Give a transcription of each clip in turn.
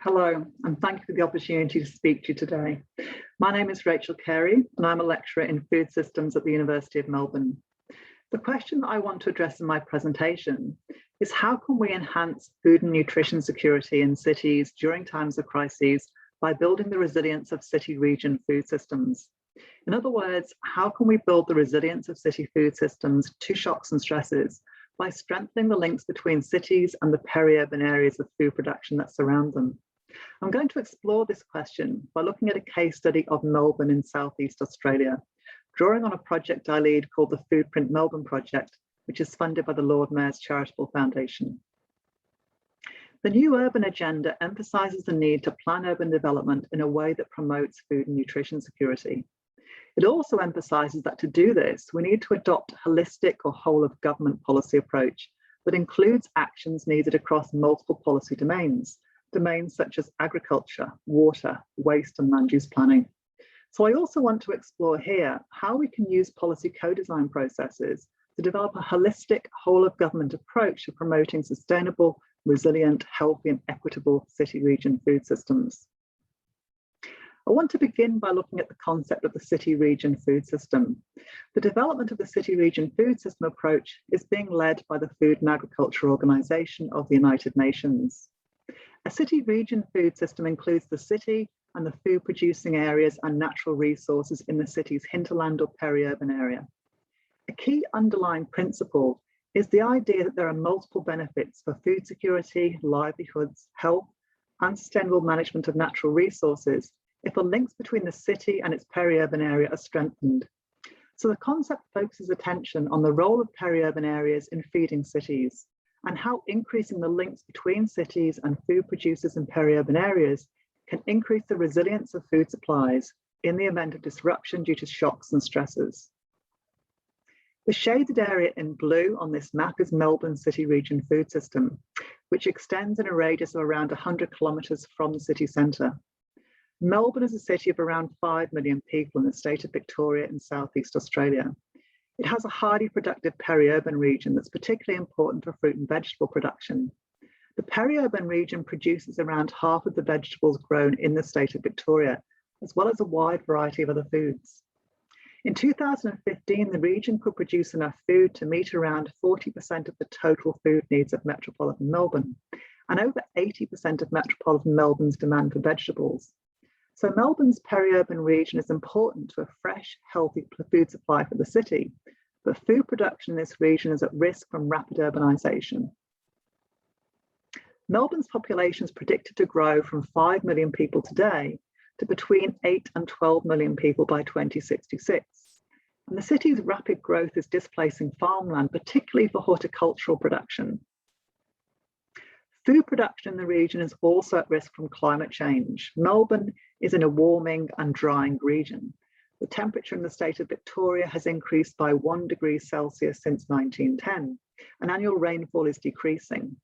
Hello, and thank you for the opportunity to speak to you today. My name is Rachel Carey, and I'm a lecturer in food systems at the University of Melbourne. The question that I want to address in my presentation is how can we enhance food and nutrition security in cities during times of crises by building the resilience of city-region food systems? In other words, how can we build the resilience of city food systems to shocks and stresses by strengthening the links between cities and the peri-urban areas of food production that surround them? I'm going to explore this question by looking at a case study of Melbourne in Southeast Australia, drawing on a project I lead called the Foodprint Melbourne project, which is funded by the Lord Mayor's Charitable Foundation. The new urban agenda emphasises the need to plan urban development in a way that promotes food and nutrition security. It also emphasises that to do this, we need to adopt a holistic or whole-of-government policy approach that includes actions needed across multiple policy domains such as agriculture, water, waste and land use planning. So I also want to explore here how we can use policy co-design processes to develop a holistic whole-of-government approach to promoting sustainable, resilient, healthy and equitable city-region food systems. I want to begin by looking at the concept of the city-region food system. The development of the city-region food system approach is being led by the Food and Agriculture Organization of the United Nations. A city-region food system includes the city and the food-producing areas and natural resources in the city's hinterland or peri-urban area. A key underlying principle is the idea that there are multiple benefits for food security, livelihoods, health, and sustainable management of natural resources if the links between the city and its peri-urban area are strengthened. So the concept focuses attention on the role of peri-urban areas in feeding cities, and how increasing the links between cities and food producers in peri-urban areas can increase the resilience of food supplies in the event of disruption due to shocks and stresses. The shaded area in blue on this map is Melbourne's city-region food system, which extends in a radius of around 100 kilometres from the city centre. Melbourne is a city of around 5 million people in the state of Victoria in Southeast Australia. It has a highly productive peri-urban region that's particularly important for fruit and vegetable production. The peri-urban region produces around half of the vegetables grown in the state of Victoria, as well as a wide variety of other foods. In 2015, the region could produce enough food to meet around 40% of the total food needs of metropolitan Melbourne, and over 80% of metropolitan Melbourne's demand for vegetables. So Melbourne's peri-urban region is important to a fresh, healthy food supply for the city, but food production in this region is at risk from rapid urbanisation. Melbourne's population is predicted to grow from 5 million people today to between 8 and 12 million people by 2066. And the city's rapid growth is displacing farmland, particularly for horticultural production. Food production in the region is also at risk from climate change. Melbourne is in a warming and drying region. The temperature in the state of Victoria has increased by 1 degree Celsius since 1910, and annual rainfall is decreasing.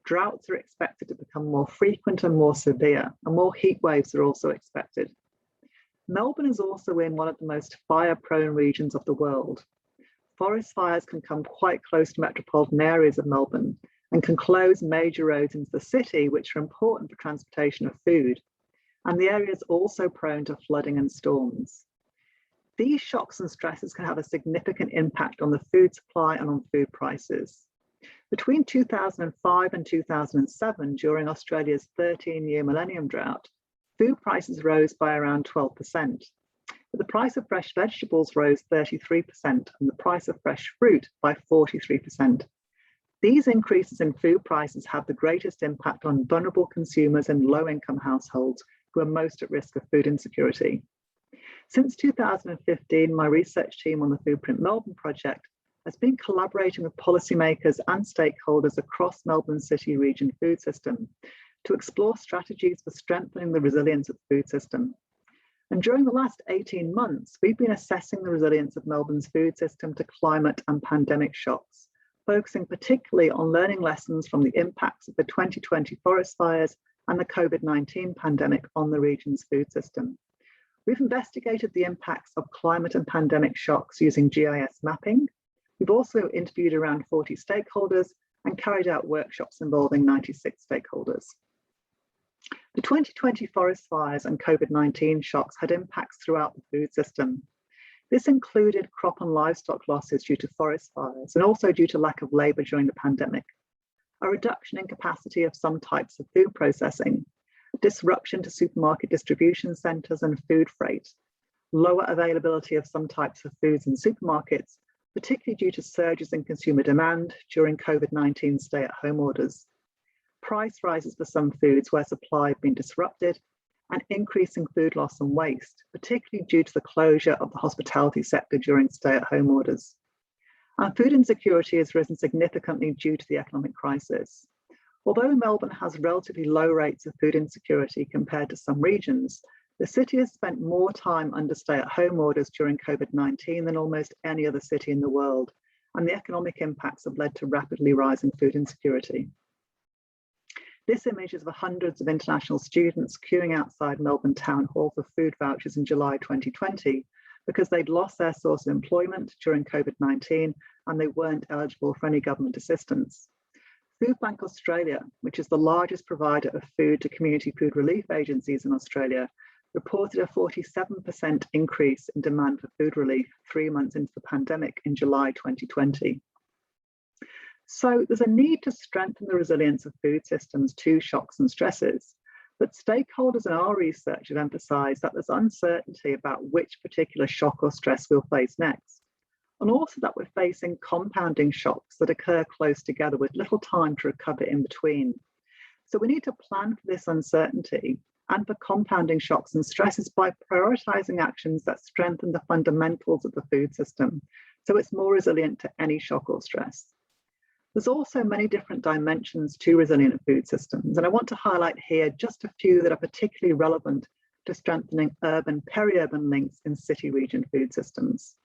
Droughts are expected to become more frequent and more severe, and more heat waves are also expected. Melbourne is also in one of the most fire-prone regions of the world. Forest fires can come quite close to metropolitan areas of Melbourne, and can close major roads into the city, which are important for transportation of food. And the area is also prone to flooding and storms. These shocks and stresses can have a significant impact on the food supply and on food prices. Between 2005 and 2007, during Australia's 13-year millennium drought, food prices rose by around 12%. But the price of fresh vegetables rose 33%, and the price of fresh fruit by 43%. These increases in food prices have the greatest impact on vulnerable consumers and low-income households who are most at risk of food insecurity. Since 2015, my research team on the Foodprint Melbourne project has been collaborating with policymakers and stakeholders across Melbourne's city-region food system to explore strategies for strengthening the resilience of the food system. And during the last 18 months, we've been assessing the resilience of Melbourne's food system to climate and pandemic shocks, focusing particularly on learning lessons from the impacts of the 2020 forest fires and the COVID-19 pandemic on the region's food system. We've investigated the impacts of climate and pandemic shocks using GIS mapping. We've also interviewed around 40 stakeholders and carried out workshops involving 96 stakeholders. The 2020 forest fires and COVID-19 shocks had impacts throughout the food system. This included crop and livestock losses due to forest fires and also due to lack of labour during the pandemic, a reduction in capacity of some types of food processing, disruption to supermarket distribution centres and food freight, lower availability of some types of foods in supermarkets, particularly due to surges in consumer demand during COVID-19 stay-at-home orders, price rises for some foods where supply had been disrupted, and increasing food loss and waste, particularly due to the closure of the hospitality sector during stay-at-home orders. And food insecurity has risen significantly due to the economic crisis. Although Melbourne has relatively low rates of food insecurity compared to some regions, the city has spent more time under stay-at-home orders during COVID-19 than almost any other city in the world, and the economic impacts have led to rapidly rising food insecurity. This image is of hundreds of international students queuing outside Melbourne Town Hall for food vouchers in July 2020 because they'd lost their source of employment during COVID-19 and they weren't eligible for any government assistance. Foodbank Australia, which is the largest provider of food to community food relief agencies in Australia, reported a 47% increase in demand for food relief 3 months into the pandemic in July 2020. So there's a need to strengthen the resilience of food systems to shocks and stresses, but stakeholders in our research have emphasised that there's uncertainty about which particular shock or stress we'll face next, and also that we're facing compounding shocks that occur close together with little time to recover in between. So we need to plan for this uncertainty and for compounding shocks and stresses by prioritising actions that strengthen the fundamentals of the food system, so it's more resilient to any shock or stress. There's also many different dimensions to resilient food systems, and I want to highlight here just a few that are particularly relevant to strengthening urban, peri-urban links in city region food systems.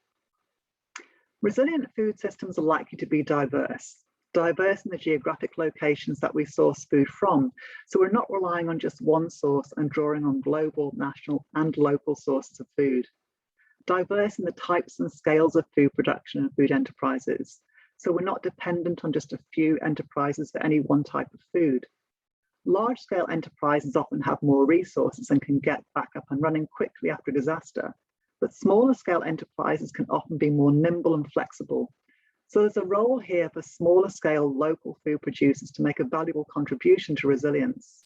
Resilient food systems are likely to be diverse in the geographic locations that we source food from, so we're not relying on just one source and drawing on global, national and local sources of food. Diverse in the types and scales of food production and food enterprises, so we're not dependent on just a few enterprises for any one type of food. Large-scale enterprises often have more resources and can get back up and running quickly after a disaster, but smaller-scale enterprises can often be more nimble and flexible. So there's a role here for smaller-scale local food producers to make a valuable contribution to resilience.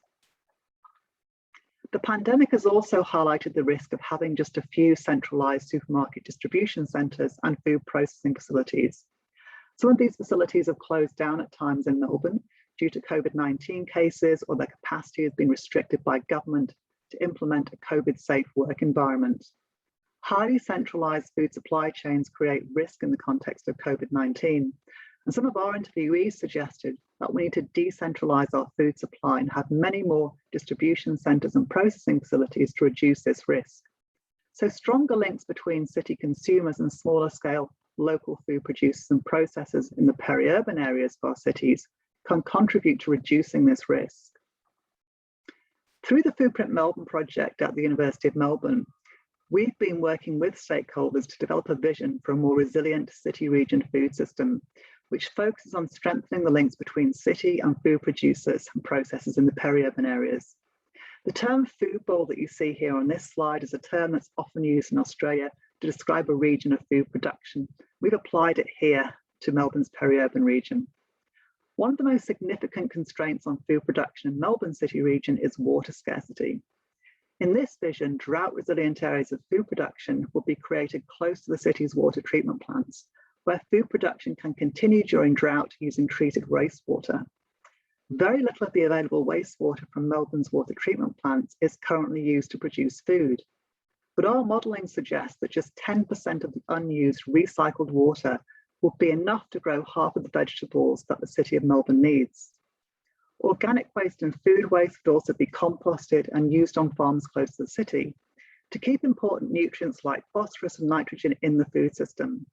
The pandemic has also highlighted the risk of having just a few centralised supermarket distribution centres and food processing facilities. Some of these facilities have closed down at times in Melbourne due to COVID-19 cases, or their capacity has been restricted by government to implement a COVID-safe work environment. Highly centralised food supply chains create risk in the context of COVID-19, and some of our interviewees suggested that we need to decentralise our food supply and have many more distribution centres and processing facilities to reduce this risk. So stronger links between city consumers and smaller scale local food producers and processors in the peri-urban areas of our cities can contribute to reducing this risk. Through the Foodprint Melbourne project at the University of Melbourne, we've been working with stakeholders to develop a vision for a more resilient city region food system, which focuses on strengthening the links between city and food producers and processors in the peri-urban areas. The term food bowl that you see here on this slide is a term that's often used in Australia to describe a region of food production. We've applied it here to Melbourne's peri-urban region. One of the most significant constraints on food production in Melbourne city region is water scarcity. In this vision, drought-resilient areas of food production will be created close to the city's water treatment plants, where food production can continue during drought using treated wastewater. Very little of the available wastewater from Melbourne's water treatment plants is currently used to produce food. But our modelling suggests that just 10% of the unused recycled water will be enough to grow half of the vegetables that the City of Melbourne needs. Organic waste and food waste would also be composted and used on farms close to the city to keep important nutrients like phosphorus and nitrogen in the food system.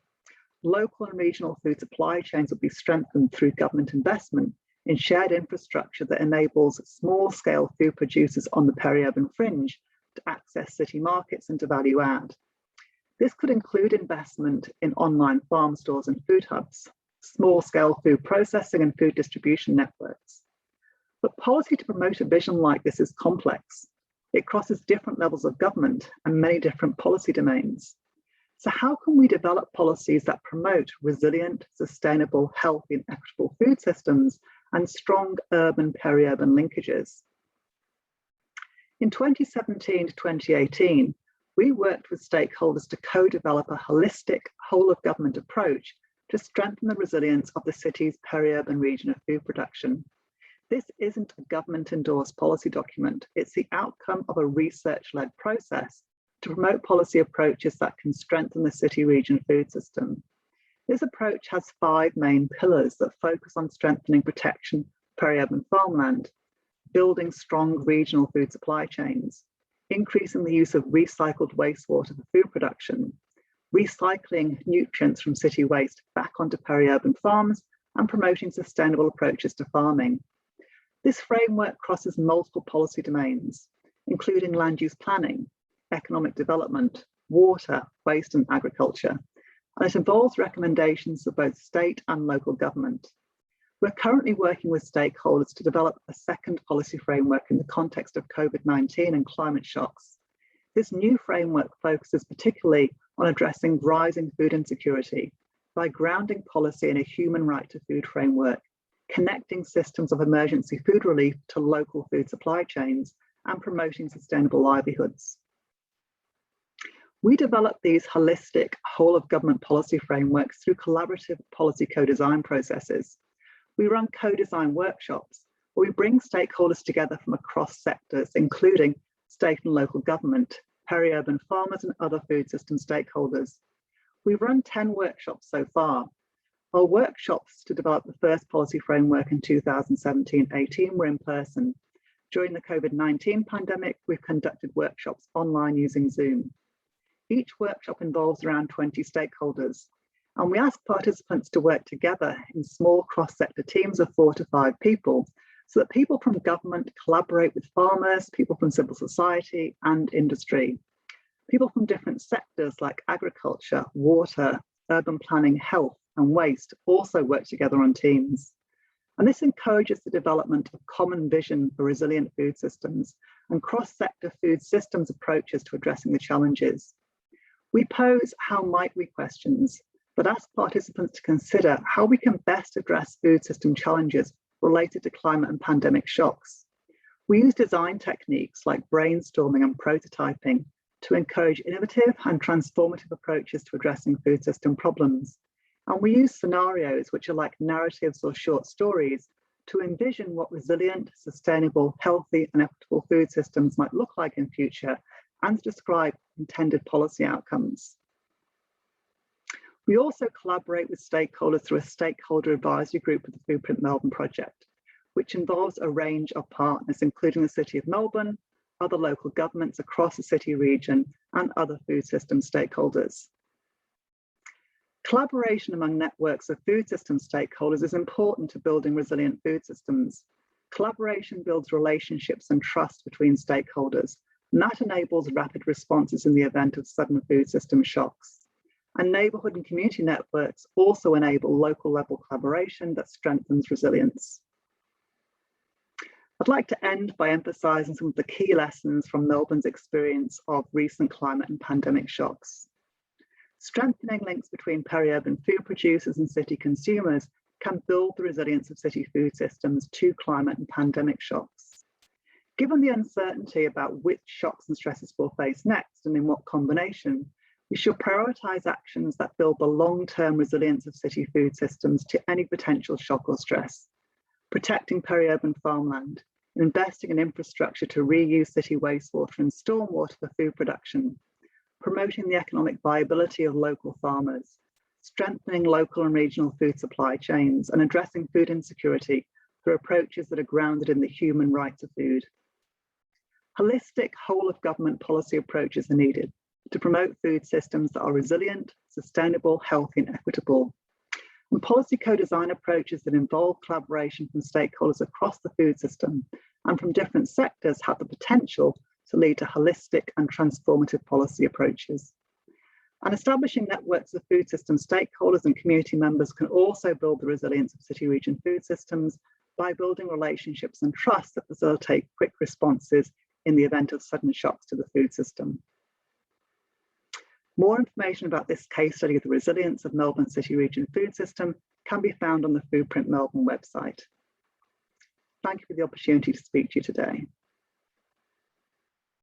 Local and regional food supply chains will be strengthened through government investment in shared infrastructure that enables small-scale food producers on the peri-urban fringe to access city markets and to value add. This could include investment in online farm stores and food hubs, small-scale food processing and food distribution networks. But policy to promote a vision like this is complex. It crosses different levels of government and many different policy domains. So how can we develop policies that promote resilient, sustainable, healthy and equitable food systems and strong urban peri-urban linkages? In 2017 to 2018, we worked with stakeholders to co-develop a holistic whole-of-government approach to strengthen the resilience of the city's peri-urban region of food production. This isn't a government-endorsed policy document. It's the outcome of a research-led process to promote policy approaches that can strengthen the city region food system. This approach has 5 main pillars that focus on strengthening protection of peri-urban farmland, building strong regional food supply chains, increasing the use of recycled wastewater for food production, recycling nutrients from city waste back onto peri-urban farms, and promoting sustainable approaches to farming. This framework crosses multiple policy domains, including land use planning, economic development, water, waste and agriculture, and it involves recommendations for both state and local government. We're currently working with stakeholders to develop a second policy framework in the context of COVID-19 and climate shocks. This new framework focuses particularly on addressing rising food insecurity by grounding policy in a human right to food framework, connecting systems of emergency food relief to local food supply chains, and promoting sustainable livelihoods. We develop these holistic whole-of-government policy frameworks through collaborative policy co-design processes. We run co-design workshops where we bring stakeholders together from across sectors, including state and local government, peri-urban farmers and other food system stakeholders. We've run 10 workshops so far. Our workshops to develop the first policy framework in 2017-18 were in person. During the COVID-19 pandemic, we've conducted workshops online using Zoom. Each workshop involves around 20 stakeholders, and we ask participants to work together in small cross-sector teams of 4 to 5 people, so that people from government collaborate with farmers, people from civil society and industry. People from different sectors like agriculture, water, urban planning, health and waste also work together on teams. And this encourages the development of common vision for resilient food systems and cross-sector food systems approaches to addressing the challenges. We pose how might we questions that ask participants to consider how we can best address food system challenges related to climate and pandemic shocks. We use design techniques like brainstorming and prototyping to encourage innovative and transformative approaches to addressing food system problems. And we use scenarios, which are like narratives or short stories, to envision what resilient, sustainable, healthy and equitable food systems might look like in future and to describe intended policy outcomes. We also collaborate with stakeholders through a stakeholder advisory group of the Foodprint Melbourne project, which involves a range of partners, including the City of Melbourne, other local governments across the city region, and other food system stakeholders. Collaboration among networks of food system stakeholders is important to building resilient food systems. Collaboration builds relationships and trust between stakeholders, and that enables rapid responses in the event of sudden food system shocks. And neighbourhood and community networks also enable local level collaboration that strengthens resilience. I'd like to end by emphasising some of the key lessons from Melbourne's experience of recent climate and pandemic shocks. Strengthening links between peri-urban food producers and city consumers can build the resilience of city food systems to climate and pandemic shocks. Given the uncertainty about which shocks and stresses we'll face next and in what combination, we should prioritise actions that build the long-term resilience of city food systems to any potential shock or stress. Protecting peri-urban farmland, investing in infrastructure to reuse city wastewater and stormwater for food production, promoting the economic viability of local farmers, strengthening local and regional food supply chains, and addressing food insecurity through approaches that are grounded in the human right to food. Holistic whole-of-government policy approaches are needed to promote food systems that are resilient, sustainable, healthy, and equitable. And policy co-design approaches that involve collaboration from stakeholders across the food system and from different sectors have the potential to lead to holistic and transformative policy approaches. And establishing networks of food system stakeholders and community members can also build the resilience of city region food systems by building relationships and trust that facilitate quick responses in the event of sudden shocks to the food system. More information about this case study of the resilience of Melbourne City Region food system can be found on the Foodprint Melbourne website. Thank you for the opportunity to speak to you today.